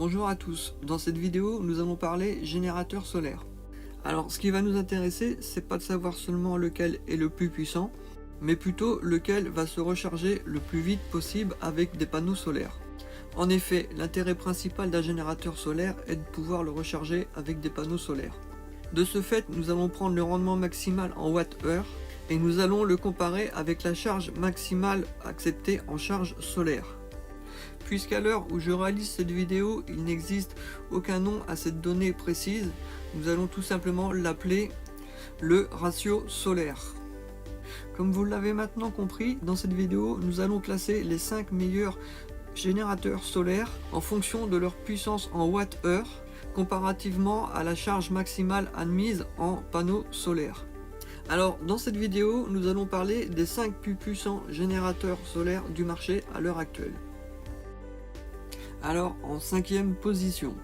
Bonjour à tous, dans cette vidéo nous allons parler générateur solaire. Alors ce qui va nous intéresser, c'est pas de savoir seulement lequel est le plus puissant, mais plutôt lequel va se recharger le plus vite possible avec des panneaux solaires. En effet, l'intérêt principal d'un générateur solaire est de pouvoir le recharger avec des panneaux solaires. De ce fait, nous allons prendre le rendement maximal en Wh et nous allons le comparer avec la charge maximale acceptée en charge solaire. Puisqu'à l'heure où je réalise cette vidéo, il n'existe aucun nom à cette donnée précise, nous allons tout simplement l'appeler le ratio solaire. Comme vous l'avez maintenant compris, dans cette vidéo, nous allons classer les 5 meilleurs générateurs solaires en fonction de leur puissance en Wh comparativement à la charge maximale admise en panneaux solaires. Alors, dans cette vidéo, nous allons parler des 5 plus puissants générateurs solaires du marché à l'heure actuelle. Alors, en cinquième position.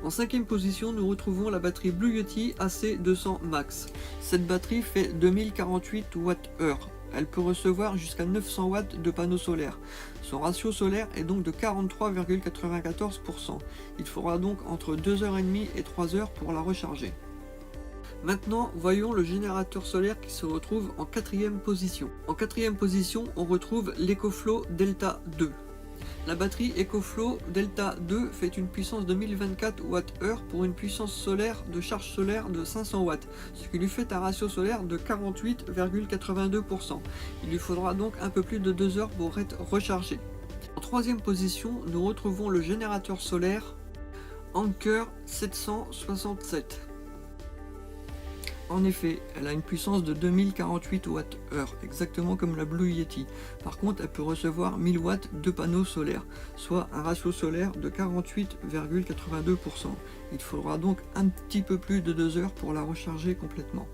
En cinquième position, nous retrouvons la batterie Blue Yeti AC200 Max. Cette batterie fait 2048 Wh. Elle peut recevoir jusqu'à 900 watts de panneaux solaires. Son ratio solaire est donc de 43,94%. Il faudra donc entre 2h30 et 3h pour la recharger. Maintenant, voyons le générateur solaire qui se retrouve en quatrième position. En quatrième position, on retrouve l'EcoFlow Delta 2. La batterie EcoFlow Delta 2 fait une puissance de 1024 Wh pour une puissance solaire de charge solaire de 500 watts, ce qui lui fait un ratio solaire de 48,82%. Il lui faudra donc un peu plus de 2 heures pour être rechargé. En troisième position, nous retrouvons le générateur solaire Anker 767. En effet, elle a une puissance de 2048 Wh, exactement comme la Blue Yeti. Par contre, elle peut recevoir 1000 watts de panneaux solaires, soit un ratio solaire de 48,82%. Il faudra donc un petit peu plus de 2 heures pour la recharger complètement.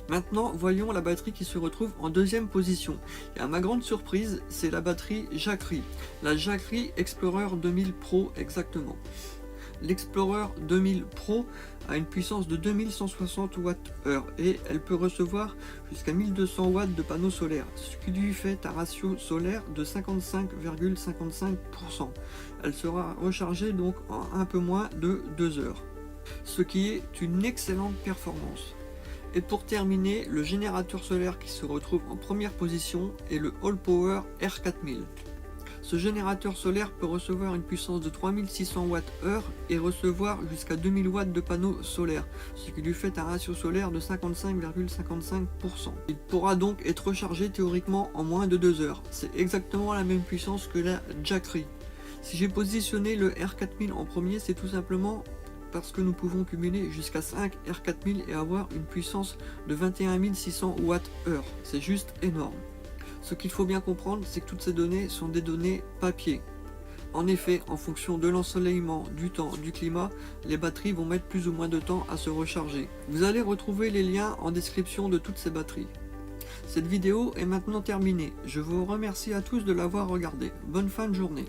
Maintenant, voyons la batterie qui se retrouve en deuxième position. Et à ma grande surprise, c'est la batterie Jackery. La Jackery Explorer 2000 Pro exactement. L'Explorer 2000 Pro a une puissance de 2160 Wh et elle peut recevoir jusqu'à 1200 watts de panneaux solaires, ce qui lui fait un ratio solaire de 55,55%. Elle sera rechargée donc en un peu moins de 2 heures, ce qui est une excellente performance. Et pour terminer, le générateur solaire qui se retrouve en première position est le Allpower R4000. Ce générateur solaire peut recevoir une puissance de 3600 Wh et recevoir jusqu'à 2000 watts de panneaux solaires, ce qui lui fait un ratio solaire de 55,55%. Il pourra donc être rechargé théoriquement en moins de 2 heures. C'est exactement la même puissance que la Jackery. Si j'ai positionné le R4000 en premier, c'est tout simplement parce que nous pouvons cumuler jusqu'à 5 R4000 et avoir une puissance de 21 600 Wh. C'est juste énorme. Ce qu'il faut bien comprendre, c'est que toutes ces données sont des données papier. En effet, en fonction de l'ensoleillement, du temps, du climat, les batteries vont mettre plus ou moins de temps à se recharger. Vous allez retrouver les liens en description de toutes ces batteries. Cette vidéo est maintenant terminée. Je vous remercie à tous de l'avoir regardée. Bonne fin de journée.